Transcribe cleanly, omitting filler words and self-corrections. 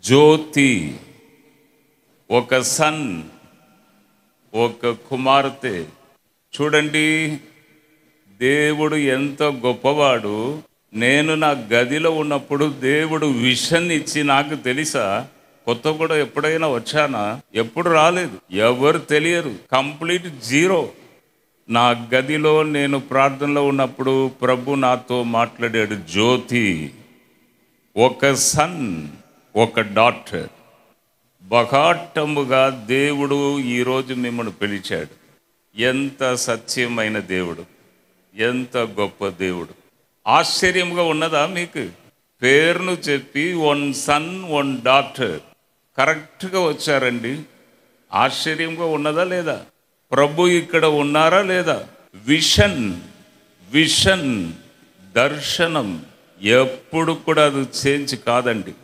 జ్యోతి, ఒక సన్, ఒక కుమార్తె. చూడండి, దేవుడు ఎంత గొప్పవాడు. నేను నా గదిలో ఉన్నప్పుడు దేవుడు విషన్ ఇచ్చి, నాకు తెలుసా కొత్త కూడా ఎప్పుడైనా వచ్చానా? ఎప్పుడు రాలేదు. ఎవరు తెలియరు, కంప్లీట్ జీరో. నా గదిలో నేను ప్రార్థనలో ఉన్నప్పుడు ప్రభు నాతో మాట్లాడాడు. జ్యోతి, ఒక సన్, ఒక డాటర్. బగాటముగా దేవుడు ఈరోజు మిమ్మల్ని పిలిచాడు. ఎంత సత్యమైన దేవుడు, ఎంత గొప్ప దేవుడు. ఆశ్చర్యంగా ఉన్నదా మీకు? పేరును చెప్పి వన్ సన్, వన్ డాటర్ కరెక్ట్గా వచ్చారండి. ఆశ్చర్యంగా ఉన్నదా లేదా? ప్రభు ఇక్కడ ఉన్నారా లేదా? విషన్, విషన్, దర్శనం ఎప్పుడు కూడా అది చేంజ్ కాదండి.